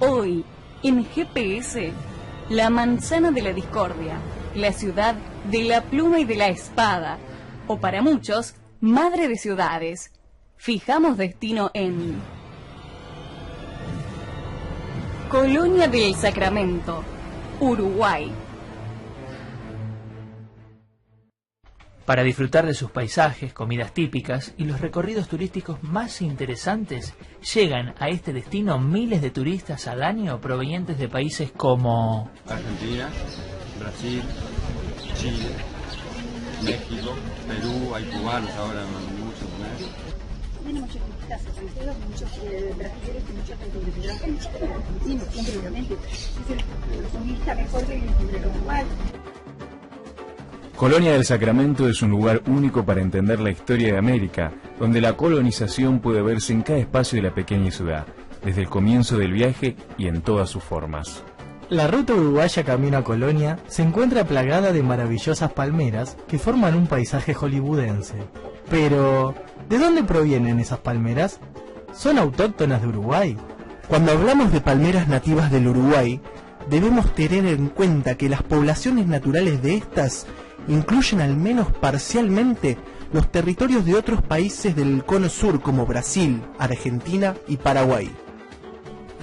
Hoy, en GPS, la manzana de la discordia, la ciudad de la pluma y de la espada, o para muchos, madre de ciudades. Fijamos destino en Colonia del Sacramento, Uruguay. Para disfrutar de sus paisajes, comidas típicas y los recorridos turísticos más interesantes, llegan a este destino miles de turistas al año provenientes de países como Argentina, Brasil, Chile, México, Perú, hay cubanos ahora muchos, ¿no? Tiene muchos turistas extranjeros, muchos brasileños y muchos argentinos, siempre obviamente. Es el turista mejor que el Uruguay. Colonia del Sacramento es un lugar único para entender la historia de América, donde la colonización puede verse en cada espacio de la pequeña ciudad, desde el comienzo del viaje y en todas sus formas. La ruta uruguaya camino a Colonia se encuentra plagada de maravillosas palmeras que forman un paisaje hollywoodense. Pero, ¿de dónde provienen esas palmeras? ¿Son autóctonas de Uruguay? Cuando hablamos de palmeras nativas del Uruguay, debemos tener en cuenta que las poblaciones naturales de estas incluyen al menos parcialmente los territorios de otros países del cono sur como Brasil, Argentina y Paraguay.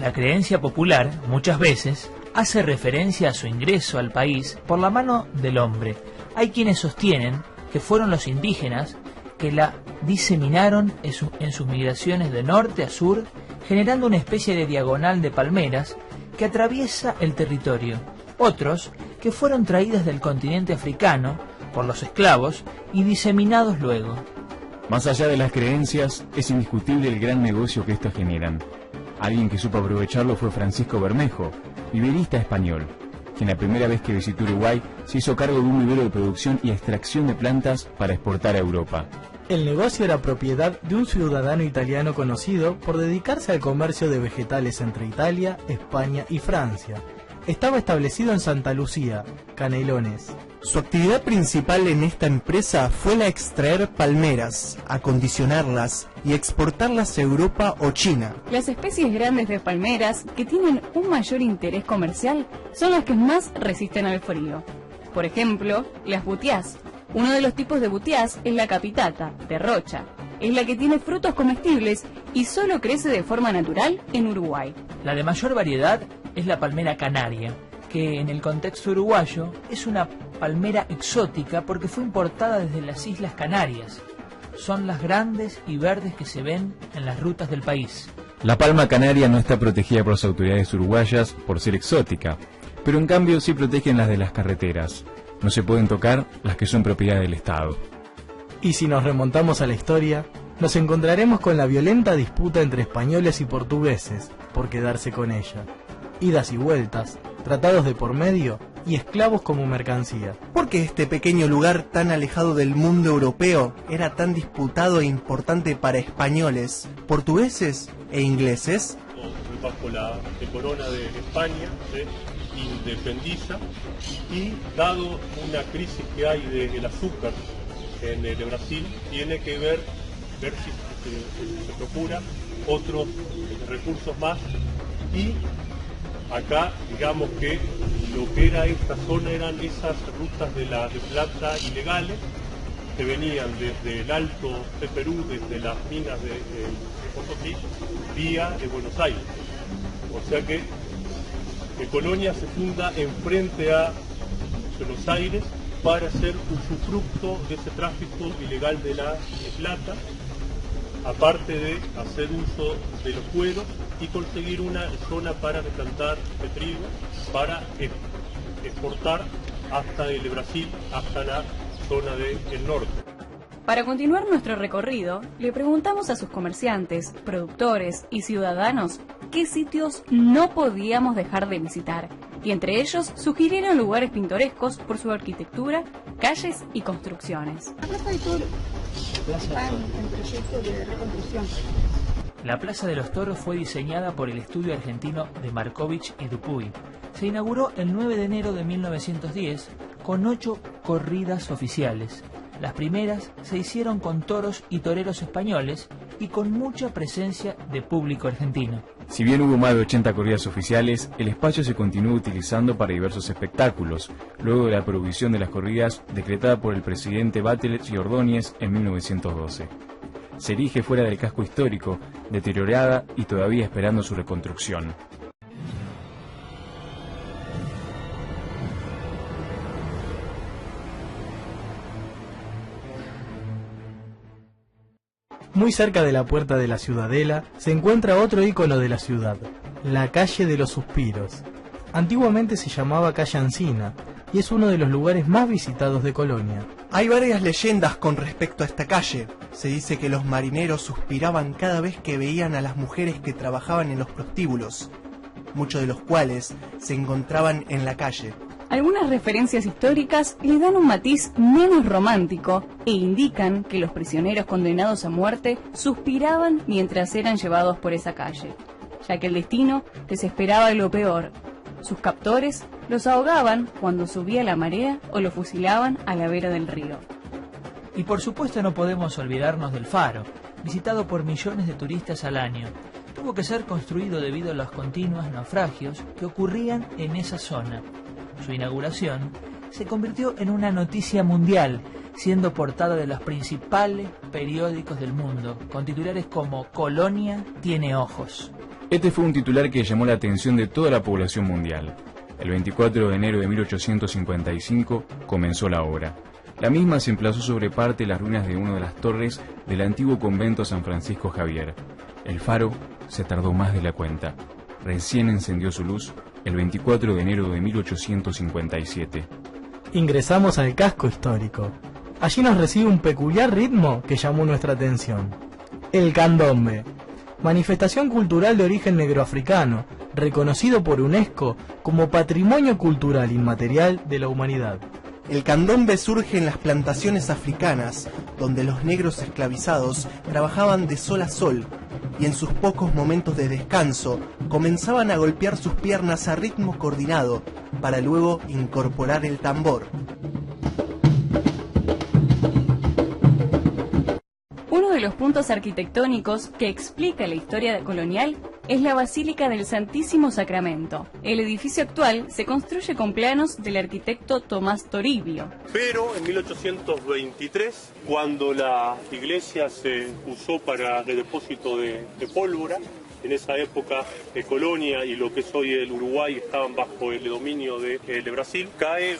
La creencia popular, muchas veces, hace referencia a su ingreso al país por la mano del hombre. Hay quienes sostienen que fueron los indígenas que la diseminaron en sus migraciones de norte a sur, generando una especie de diagonal de palmeras que atraviesa el territorio. Otros que fueron traídas del continente africano por los esclavos y diseminados luego. Más allá de las creencias, es indiscutible el gran negocio que estos generan. Alguien que supo aprovecharlo fue Francisco Bermejo, viverista español, quien la primera vez que visitó Uruguay se hizo cargo de un vivero de producción y extracción de plantas para exportar a Europa. El negocio era propiedad de un ciudadano italiano conocido por dedicarse al comercio de vegetales entre Italia, España y Francia. Estaba establecido en Santa Lucía, Canelones. Su actividad principal en esta empresa fue la extraer palmeras, acondicionarlas y exportarlas a Europa o China. Las especies grandes de palmeras que tienen un mayor interés comercial son las que más resisten al frío. Por ejemplo, las butiás. Uno de los tipos de butiás es la capitata, de Rocha. Es la que tiene frutos comestibles y solo crece de forma natural en Uruguay. La de mayor variedad es la palmera canaria, que en el contexto uruguayo es una palmera exótica porque fue importada desde las Islas Canarias. Son las grandes y verdes que se ven en las rutas del país. La palma canaria no está protegida por las autoridades uruguayas por ser exótica, pero en cambio sí protegen las de las carreteras. No se pueden tocar las que son propiedad del Estado. Y si nos remontamos a la historia, nos encontraremos con la violenta disputa entre españoles y portugueses por quedarse con ella. Idas y vueltas, tratados de por medio y esclavos como mercancía. ¿Por qué este pequeño lugar tan alejado del mundo europeo era tan disputado e importante para españoles, portugueses e ingleses? Bajo la corona de España se independiza y dado una crisis que hay del azúcar en el Brasil, tiene que ver si se procura otros recursos más, y acá digamos que lo que era esta zona eran esas rutas de plata ilegales que venían desde el Alto de Perú, desde las minas de Potosí, vía de Buenos Aires. O sea que Colonia se funda enfrente a Buenos Aires para hacer usufructo de ese tráfico ilegal de la plata, aparte de hacer uso de los cueros y conseguir una zona para replantar de trigo, para exportar hasta el Brasil, hasta la zona del norte. Para continuar nuestro recorrido, le preguntamos a sus comerciantes, productores y ciudadanos qué sitios no podíamos dejar de visitar, y entre ellos sugirieron lugares pintorescos por su arquitectura, calles y construcciones. La Plaza de Toros está en proyecto de reconstrucción. La Plaza de los Toros fue diseñada por el estudio argentino de Markovich y Dupuy. Se inauguró el 9 de enero de 1910 con 8 corridas oficiales. Las primeras se hicieron con toros y toreros españoles y con mucha presencia de público argentino. Si bien hubo más de 80 corridas oficiales, el espacio se continúa utilizando para diversos espectáculos, luego de la prohibición de las corridas decretada por el presidente Bachelet y Ordóñez en 1912. Se erige fuera del casco histórico, deteriorada y todavía esperando su reconstrucción. Muy cerca de la puerta de la Ciudadela se encuentra otro ícono de la ciudad, la calle de los Suspiros. Antiguamente se llamaba calle Ancina y es uno de los lugares más visitados de Colonia. Hay varias leyendas con respecto a esta calle. Se dice que los marineros suspiraban cada vez que veían a las mujeres que trabajaban en los prostíbulos, muchos de los cuales se encontraban en la calle. Algunas referencias históricas le dan un matiz menos romántico e indican que los prisioneros condenados a muerte suspiraban mientras eran llevados por esa calle, ya que el destino les esperaba lo peor. Sus captores los ahogaban cuando subía la marea o los fusilaban a la vera del río. Y por supuesto no podemos olvidarnos del Faro, visitado por millones de turistas al año. Tuvo que ser construido debido a los continuos naufragios que ocurrían en esa zona. Su inauguración se convirtió en una noticia mundial, siendo portada de los principales periódicos del mundo, con titulares como Colonia tiene ojos. Este fue un titular que llamó la atención de toda la población mundial. El 24 de enero de 1855 comenzó la obra. La misma se emplazó sobre parte de las ruinas de una de las torres del antiguo convento San Francisco Javier. El faro se tardó más de la cuenta. Recién encendió su luz el 24 de enero de 1857. Ingresamos al casco histórico. Allí nos recibe un peculiar ritmo que llamó nuestra atención. El candombe, manifestación cultural de origen negroafricano, reconocido por UNESCO como Patrimonio Cultural Inmaterial de la Humanidad. El candombe surge en las plantaciones africanas, donde los negros esclavizados trabajaban de sol a sol, y en sus pocos momentos de descanso comenzaban a golpear sus piernas a ritmo coordinado, para luego incorporar el tambor. Uno de los puntos arquitectónicos que explica la historia colonial es la Basílica del Santísimo Sacramento. El edificio actual se construye con planos del arquitecto Tomás Toribio. Pero en 1823, cuando la iglesia se usó para el depósito de pólvora, en esa época Colonia y lo que es hoy el Uruguay estaban bajo el dominio de Brasil, cae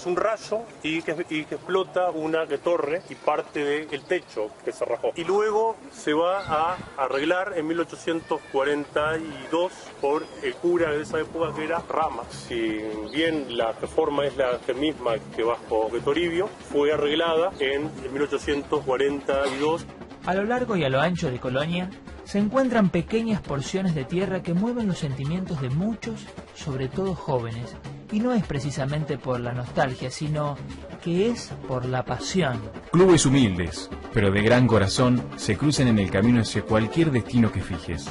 un rayo y que explota una torre y parte del techo que se rajó. Y luego se va a arreglar en 1842 por el cura de esa época, que era Rama. Si bien la reforma es la misma que bajo Toribio, fue arreglada en 1842. A lo largo y a lo ancho de Colonia se encuentran pequeñas porciones de tierra que mueven los sentimientos de muchos, sobre todo jóvenes, y no es precisamente por la nostalgia, sino que es por la pasión. Clubes humildes, pero de gran corazón, se cruzan en el camino hacia cualquier destino que fijes.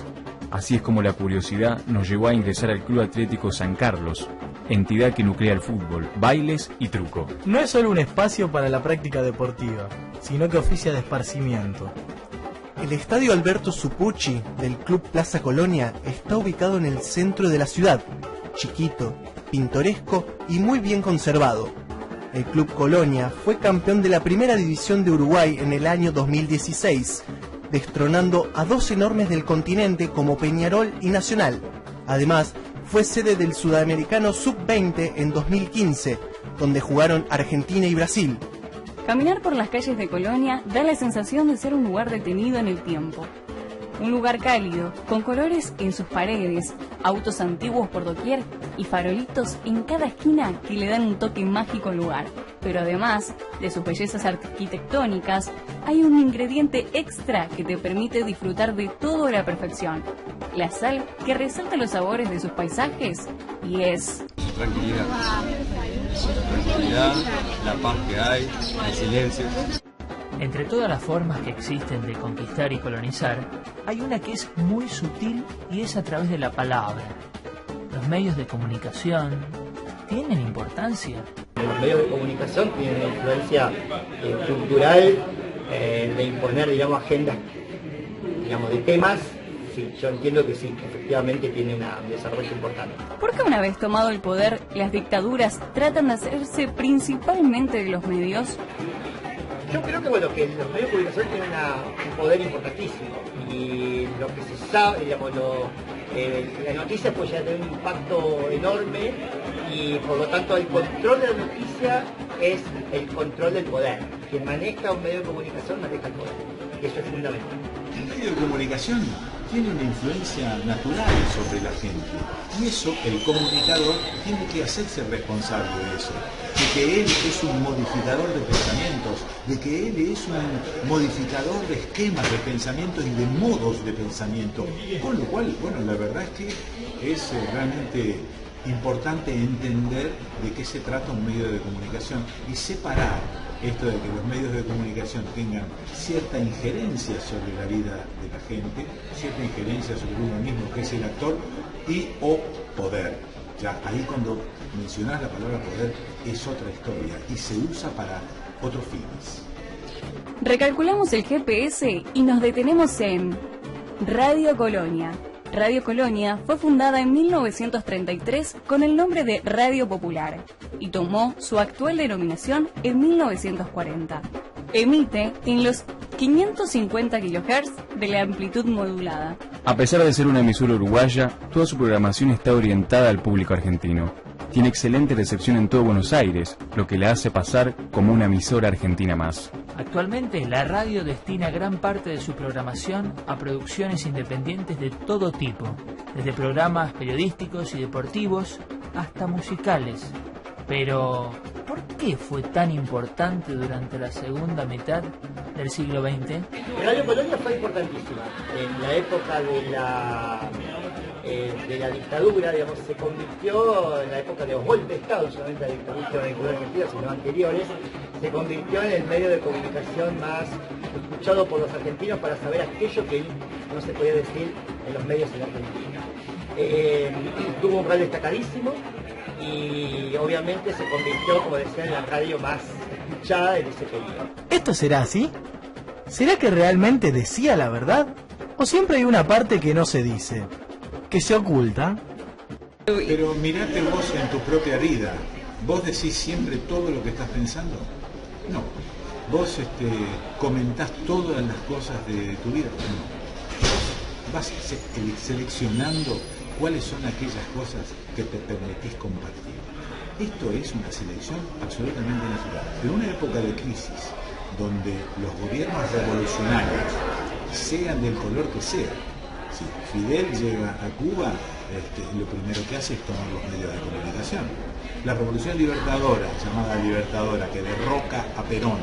Así es como la curiosidad nos llevó a ingresar al Club Atlético San Carlos, entidad que nuclea el fútbol, bailes y truco. No es solo un espacio para la práctica deportiva, sino que oficia de esparcimiento. El estadio Alberto Supucci del Club Plaza Colonia está ubicado en el centro de la ciudad, chiquito, pintoresco y muy bien conservado. El Club Colonia fue campeón de la Primera División de Uruguay en el año 2016, destronando a dos enormes del continente como Peñarol y Nacional. Además, fue sede del Sudamericano Sub-20 en 2015, donde jugaron Argentina y Brasil. Caminar por las calles de Colonia da la sensación de ser un lugar detenido en el tiempo. Un lugar cálido, con colores en sus paredes, autos antiguos por doquier y farolitos en cada esquina que le dan un toque mágico al lugar. Pero además de sus bellezas arquitectónicas, hay un ingrediente extra que te permite disfrutar de todo a la perfección. La sal que resalta los sabores de sus paisajes y es... Tranquilidad. Tranquilidad, la paz que hay, el silencio. Entre todas las formas que existen de conquistar y colonizar, hay una que es muy sutil y es a través de la palabra. Los medios de comunicación tienen importancia. Los medios de comunicación tienen una influencia cultural de imponer, agendas, de temas sí, yo entiendo que sí, que efectivamente tiene un desarrollo importante. ¿Por qué una vez tomado el poder, las dictaduras tratan de hacerse principalmente de los medios? Yo creo que bueno, que los medios de comunicación tienen un poder importantísimo y lo que se sabe, digamos, la noticia puede llegar a tener un impacto enorme y por lo tanto el control de la noticia es el control del poder. Quien maneja un medio de comunicación maneja el poder. Eso es fundamental. El medio de comunicación tiene una influencia natural sobre la gente y eso el comunicador tiene que hacerse responsable de eso, de que él es un modificador de pensamientos, de que él es un modificador de esquemas de pensamientos y de modos de pensamiento, con lo cual, bueno, la verdad es que es realmente importante entender de qué se trata un medio de comunicación y separar esto de que los medios de comunicación tengan cierta injerencia sobre la vida de la gente, cierta injerencia sobre uno mismo, que es el actor, y o poder. Ya ahí cuando mencionás la palabra poder es otra historia y se usa para otros fines. Recalculamos el GPS y nos detenemos en Radio Colonia. Radio Colonia fue fundada en 1933 con el nombre de Radio Popular y tomó su actual denominación en 1940. Emite en los 550 kHz de la amplitud modulada. A pesar de ser una emisora uruguaya, toda su programación está orientada al público argentino. Tiene excelente recepción en todo Buenos Aires, lo que la hace pasar como una emisora argentina más. Actualmente la radio destina gran parte de su programación a producciones independientes de todo tipo, desde programas periodísticos y deportivos hasta musicales. Pero, ¿por qué fue tan importante durante la segunda mitad del siglo XX? Radio Colonia fue importantísima. En la época de la dictadura, digamos, se convirtió en la época de los golpes de Estado, solamente la dictadura argentina, sino anteriores, se convirtió en el medio de comunicación más escuchado por los argentinos para saber aquello que no se podía decir en los medios en Argentina. Tuvo un rol destacadísimo y obviamente se convirtió, como decía, en la radio más escuchada en ese periodo. ¿Esto será así? ¿Será que realmente decía la verdad? ¿O siempre hay una parte que no se dice, que se oculta? Pero mirate vos en tu propia vida. ¿Vos decís siempre todo lo que estás pensando? No. ¿Vos comentás todas las cosas de tu vida? No. Vos vas seleccionando cuáles son aquellas cosas que te permitís compartir. Esto es una selección absolutamente natural. En una época de crisis, donde los gobiernos revolucionarios, sean del color que sea, si Fidel llega a Cuba, lo primero que hace es tomar los medios de comunicación. La revolución libertadora, llamada libertadora, que derroca a Perón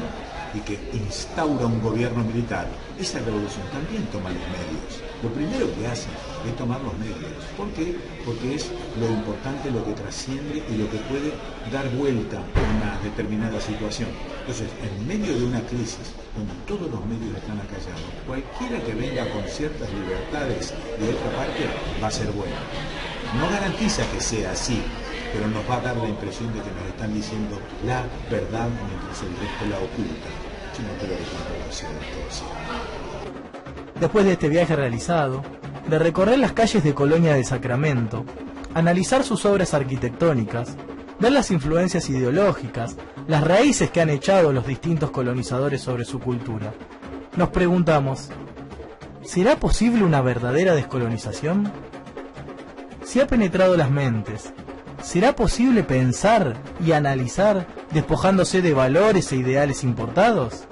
y que instaura un gobierno militar, esa revolución también toma los medios. Lo primero que hace es tomar los medios. ¿Por qué? Porque es lo importante, lo que trasciende y lo que puede dar vuelta a una determinada situación. Entonces, en medio de una crisis, donde todos los medios están acallados, cualquiera que venga con ciertas libertades de otra parte va a ser bueno. No garantiza que sea así, pero nos va a dar la impresión de que nos están diciendo la verdad mientras el resto la oculta. Yo no creo que tampoco sea de todo así. Después de este viaje realizado, de recorrer las calles de Colonia de Sacramento, analizar sus obras arquitectónicas, ver las influencias ideológicas, las raíces que han echado los distintos colonizadores sobre su cultura, nos preguntamos, ¿será posible una verdadera descolonización? Si ha penetrado las mentes, ¿será posible pensar y analizar despojándose de valores e ideales importados?